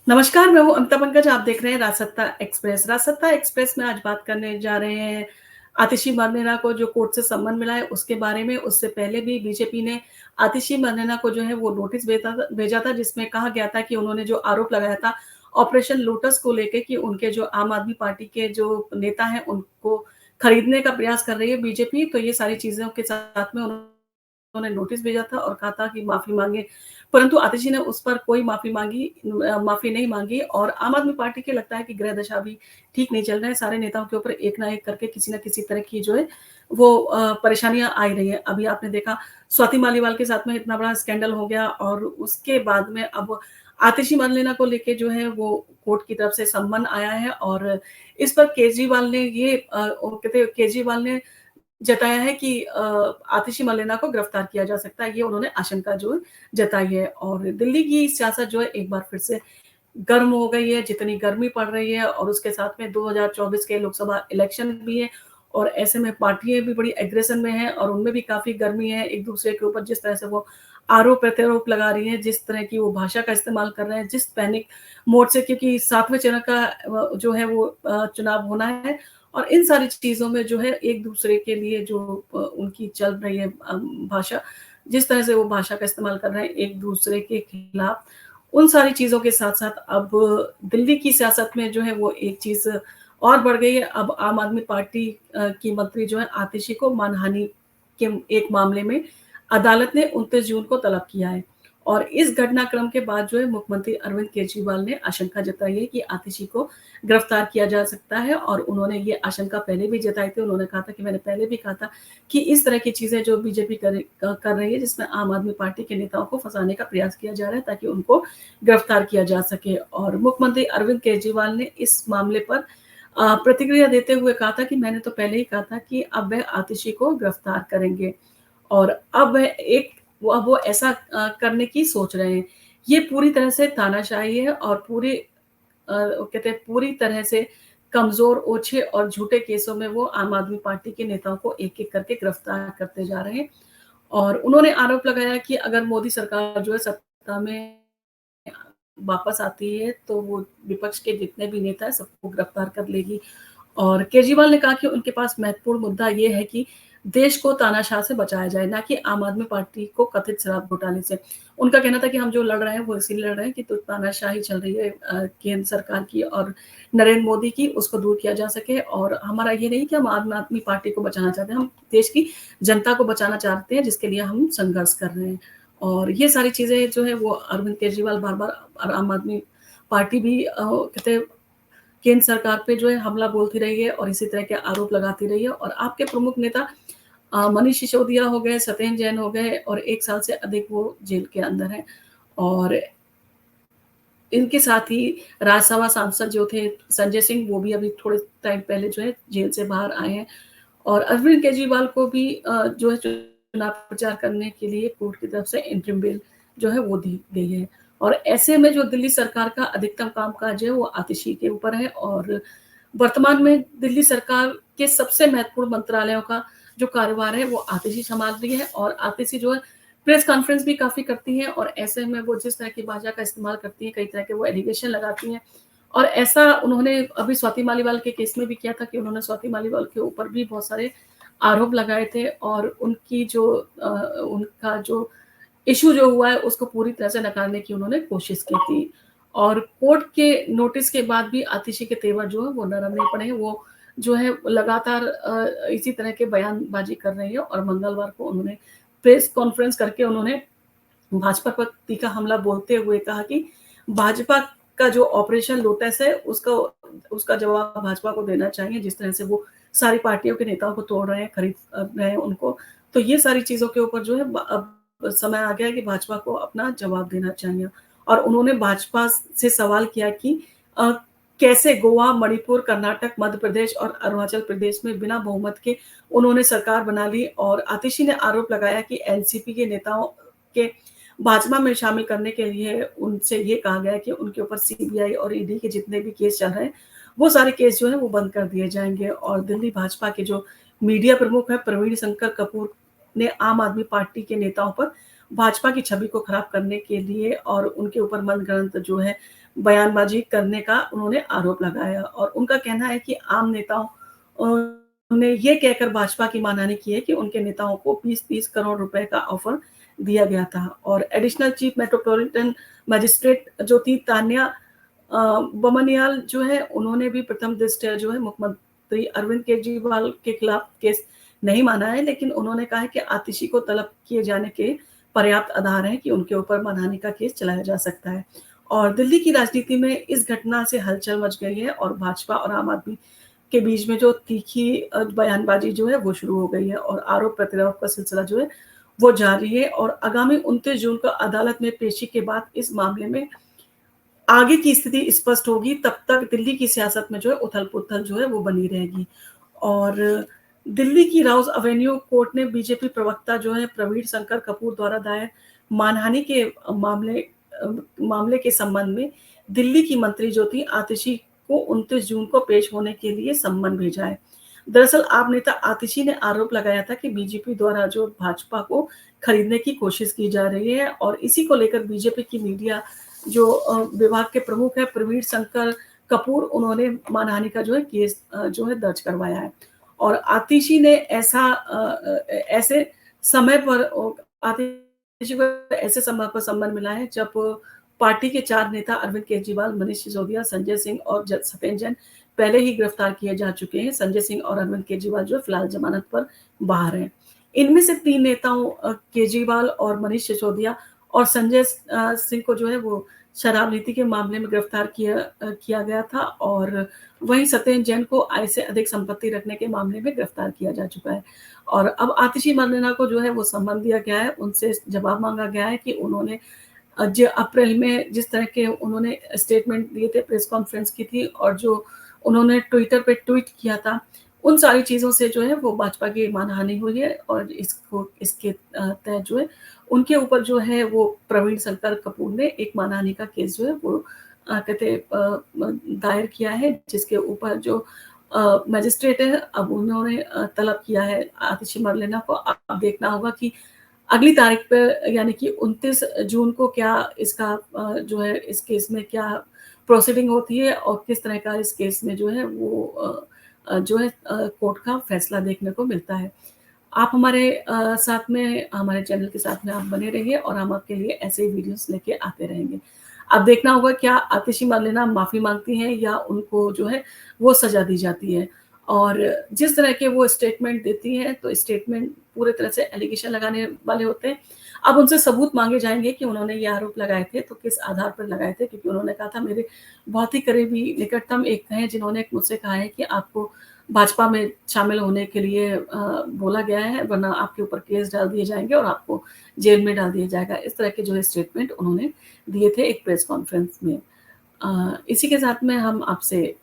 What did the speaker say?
नमस्कार, मैं हूँ अमिता पंकज, आप देख रहे हैं राजसत्ता एक्सप्रेस। राजसत्ता एक्सप्रेस में आज बात करने जा रहे हैं आतिशी मर्लेना को जो कोर्ट से सम्मन मिला है उसके बारे में। उससे पहले भी बीजेपी ने आतिशी मर्लेना को जो है वो नोटिस भेजा था जिसमें कहा गया था कि उन्होंने जो आरोप लगाया था ऑपरेशन लोटस को लेके कि उनके जो आम आदमी पार्टी के जो नेता हैं उनको खरीदने का प्रयास कर रही है बीजेपी। तो ये सारी चीज़ों के साथ में उन्होंने नोटिस भेजा था और कहा था कि माफ़ी माँगे, परंतु आतिशी ने उस पर कोई माफ़ी नहीं माँगी और आम आदमी पार्टी के लगता है कि ग्रह दशा अभी ठीक नहीं चल रहा है। सारे नेताओं के ऊपर एक ना एक करके किसी न किसी तरह की जो है वो परेशानियाँ आ ही रही हैं। अभी आपने देखा स्वाति मालीवाल के साथ में इतना बड़ा स्कैंडल हो गया और उसके बाद में अब आतिशी मर्लेना को लेके जो है वो कोर्ट की तरफ से सम्मन आया है और इस पर केजरीवाल ने वो कहते हैं केजरीवाल ने जताया है कि आतिशी मर्लेना को गिरफ्तार किया जा सकता है, ये उन्होंने आशंका जो है जताई है। और दिल्ली की सियासत जो है एक बार फिर से गर्म हो गई है, जितनी गर्मी पड़ रही है और उसके साथ में 2024 के लोकसभा इलेक्शन भी है और ऐसे में पार्टियाँ भी बड़ी एग्रेशन में हैं और उनमें भी काफ़ी गर्मी है, एक-दूसरे के ऊपर जिस तरह से वो आरोप-प्रत्यारोप लगा रही हैं, जिस तरह की वो भाषा का इस्तेमाल कर रहे हैं, जिस पैनिक मोड से क्योंकि 7वें चरण का जो है वो चुनाव होना है और इन सारी चीज़ों में जो है एक-दूसरे के लिए जो उनकी चल रही है भाषा, जिस तरह से वो भाषा का इस्तेमाल कर रहे हैं एक-दूसरे के खिलाफ, उन सारी चीज़ों के साथ-साथ अब दिल्ली की सियासत में जो है वो एक चीज़ और बढ़ गई है। अब आम आदमी पार्टी की मंत्री जो है आतिशी को मानहानि के एक मामले में अदालत ने 29 जून को तलब किया है और इस घटनाक्रम के बाद जो है मुख्यमंत्री अरविंद केजरीवाल ने आशंका जताई है कि आतिशी को गिरफ्तार किया जा सकता है और उन्होंने ये आशंका पहले भी जताई थी। उन्होंने कहा था कि मैंने पहले भी कहा था कि इस तरह की चीज़ें जो बीजेपी कर रही है जिसमें आम आदमी पार्टी के नेताओं को फँसाने का प्रयास किया जा रहा है ताकि उनको गिरफ्तार किया जा सके और मुख्यमंत्री अरविंद केजरीवाल ने इस मामले पर प्रतिक्रिया देते हुए कहा था कि मैंने तो पहले ही कहा था कि अब वह आतिशी को गिरफ्तार करेंगे और अब वो ऐसा करने की सोच रहे हैं। ये पूरी तरह से तानाशाही है और कहते हैं पूरी तरह से कमज़ोर, ओछे और झूठे केसों में वो आम आदमी पार्टी के नेताओं को एक-एक करके गिरफ्तार करते जा रहे हैं और उन्होंने आरोप लगाया कि अगर मोदी सरकार जो है सत्ता में वापस आती है, तो वो विपक्ष के जितने भी नेता हैं सबको गिरफ्तार कर लेगी। और केजरीवाल ने कहा कि उनके पास महत्वपूर्ण मुद्दा ये है कि देश को तानाशाह से बचाया जाए, ना कि आम आदमी पार्टी को कथित शराब घोटाले से। उनका कहना था कि हम जो लड़ रहे हैं, वो इसीलिए लड़ रहे हैं कि तो तानाशाही चल रही है केंद्र सरकार की और नरेंद्र मोदी की, उसको दूर किया जा सके और हमारा ये नहीं कि हम आम आदमी पार्टी को बचाना चाहते हैं, हम देश की जनता को बचाना चाहते हैं, जिसके लिए हम संघर्ष कर रहे हैं। और ये सारी चीज़ें जो है वो अरविंद केजरीवाल बार-बार और आम आदमी पार्टी भी कहते हैं केंद्र सरकार पे जो है हमला बोलती रही है और इसी तरह के आरोप लगाती रही है और आपके प्रमुख नेता मनीष सिसोदिया हो गए, सत्येंद्र जैन हो गए और 1 साल से अधिक वो जेल के अंदर हैं और इनके साथ ही राज्यसभा सांसद जो थे संजय सिंह, वो भी अभी थोड़े टाइम पहले जो है जेल से बाहर आए हैं और अरविंद केजरीवाल को भी जो है चुनाव प्रचार करने के लिए कोर्ट की तरफ से इंटरिम बेल जो है वो दी गई है और ऐसे में जो दिल्ली सरकार का अधिकतम कामकाज है वो आतिशी के ऊपर है और वर्तमान में दिल्ली सरकार के सबसे महत्वपूर्ण मंत्रालयों का जो कार्यभार है वो आतिशी संभाल रही है और आतिशी जो है प्रेस कॉन्फ्रेंस भी काफ़ी करती हैं और ऐसे में वो जिस तरह की भाषा का इस्तेमाल करती हैं, कई तरह के वो एलिगेशन लगाती हैं और ऐसा उन्होंने अभी स्वाति मालीवाल के केस में भी किया था कि उन्होंने स्वाति मालीवाल के ऊपर भी बहुत सारे आरोप लगाए थे और उनका जो इश्यू जो हुआ है उसको पूरी तरह से नकारने की उन्होंने कोशिश की थी। और कोर्ट के नोटिस के बाद भी आतिशी के तेवर जो है वो नरम नहीं पड़े हैं, वो जो है लगातार इसी तरह के बयानबाज़ी कर रही है और मंगलवार को उन्होंने प्रेस कॉन्फ्रेंस करके उन्होंने भाजपा पर तीखा हमला बोलते हुए कहा कि भाजपा का जो ऑपरेशन लोटस है उसका उसका जवाब भाजपा को देना चाहिए, जिस तरह से वो सारी पार्टियों के नेताओं को तोड़ रहे हैं, खरीद रहे हैं उनको। तो ये सारी चीज़ों के ऊपर जो है अब समय आ गया है कि भाजपा को अपना जवाब देना चाहिए और उन्होंने भाजपा से सवाल किया कि अ, कैसे गोवा, मणिपुर, कर्नाटक, मध्य प्रदेश और अरुणाचल प्रदेश में बिना बहुमत के उन्होंने सरकार बना ली और आतिशी ने आरोप लगाया कि एनसीपी के नेताओं के भाजपा में शामिल करने के लिए उनसे ये कहा गया कि उनके ऊपर सीबीआई और ईडी के जितने भी केस चल रहे हैं, वो सारे केस जो हैं वो बंद कर दिए जाएँगे और दिल्ली भाजपा के जो मीडिया प्रमुख हैं प्रवीण शंकर कपूर ने आम आदमी पार्टी के नेताओं पर भाजपा की छवि को खराब करने के लिए और उनके ऊपर मनगढ़ंत जो है बयानबाज़ी करने का उन्होंने आरोप लगाया और उनका कहना है कि आम नेताओं ने ये कहकर भाजपा की मानहानि की है कि उनके नेताओं को 20-30 करोड़ रुपए का ऑफ़र दिया गया था और एडिशनल चीफ मेट्रोपॉलिटन मजिस्ट्रेट जो थी तान्या बमनियाल जो है, उन्होंने भी प्रथम दृष्टया जो है मुख्यमंत्री अरविंद केजरीवाल के खिलाफ केस नहीं माना है, लेकिन उन्होंने कहा है कि आतिशी को तलब किए जाने के पर्याप्त आधार हैं कि उनके ऊपर मानहानि का केस चलाया जा सकता है। और दिल्ली की राजनीति में इस घटना से हलचल मच गई है और भाजपा और आम आदमी के बीच में जो तीखी बयानबाज़ी जो है वो शुरू हो गई है और आरोप-प्रत्यारोप का सिलसिला जो है वो जारी है और आगामी 29 जून को अदालत में पेशी के बाद इस मामले में आगे की स्थिति स्पष्ट होगी, तब तक दिल्ली की सियासत में जो है उथल-पुथल जो है वो बनी रहेगी। और दिल्ली की राउज़ एवेन्यू कोर्ट ने बीजेपी प्रवक्ता जो है प्रवीण शंकर कपूर द्वारा दायर मानहानि के मामले के संबंध में दिल्ली की मंत्री ज्योति आतिशी को 29 जून को पेश होने के लिए सम्मन भेजा है। दरअसल आप नेता आतिशी ने आरोप लगाया था कि बीजेपी द्वारा जो भाजपा को खरीदने की कोशिश की जा रही है और इसी को लेकर बीजेपी की मीडिया जो विभाग के प्रमुख हैं प्रवीण शंकर कपूर, उन्होंने मानहानि का जो है केस जो है दर्ज करवाया है। और आतिशी ने ऐसे समय पर आतिशी को ऐसे समय पर सम्मान मिला है जब पार्टी के 4 नेता अरविंद केजरीवाल, मनीष सिसोदिया, संजय सिंह और सत्येंद्र जैन पहले ही गिरफ्तार किए जा चुके हैं। संजय सिंह और अरविंद केजरीवाल जो फिलहाल जमानत पर बाहर हैं। इनमें से 3 नेताओं केजरीवाल और मनीष सिसोदिया और संजय सिंह को जो है वो शराब नीति के मामले में गिरफ्तार किया गया था और वहीं सत्येंद्र जैन को आय से अधिक संपत्ति रखने के मामले में गिरफ्तार किया जा चुका है। और अब आतिशी मरलेना को जो है वो सम्मन दिया गया है, उनसे जवाब माँगा गया है कि उन्होंने जो अप्रैल में जिस तरह के उन्होंने स्टेटमेंट दिए थे, प्रेस कॉन्फ्रेंस की थी और जो उन्होंने ट्विटर पे ट्वीट किया था, उन सारी चीज़ों से जो है वो भाजपा की मानहानि हुई है और इसके तहत जो है उनके ऊपर जो है वो प्रवीण शंकर कपूर ने एक मानहानि का केस जो है वो दायर किया है, जिसके ऊपर जो मजिस्ट्रेट है अब उन्होंने तलब किया है आतिशी मरलेना को। अब देखना होगा कि अगली तारीख पे यानी कि 29 जून को क्या इसका जो है इस केस में क्या प्रोसीडिंग होती है और किस तरह का इस केस में जो है वो जो है कोर्ट का फैसला देखने को मिलता है। आप हमारे साथ में हमारे चैनल के साथ में आप बने रहिए और हम आपके लिए ऐसे ही वीडियोज़ लेके आते रहेंगे। अब देखना होगा क्या आतिशी मरलेना माफ़ी माँगती हैं या उनको जो है वो सज़ा दी जाती है। और जिस तरह के वो स्टेटमेंट देती हैं, तो स्टेटमेंट पूरे तरह से एलिगेशन लगाने वाले होते हैं। अब उनसे सबूत माँगे जाएँगे कि उन्होंने ये आरोप लगाए थे, तो किस आधार पर लगाए थे? क्योंकि उन्होंने कहा था मेरे बहुत ही करीबी निकटतम एक हैं जिन्होंने मुझसे कहा है कि आपको भाजपा में शामिल होने के लिए बोला गया है, वरना आपके ऊपर केस डाल दिए जाएँगे और आपको जेल में डाल दिया जाएगा। इस तरह के जो है स्टेटमेंट उन्होंने दिए थे एक प्रेस कॉन्फ्रेंस में। इसी के साथ में हम आपसे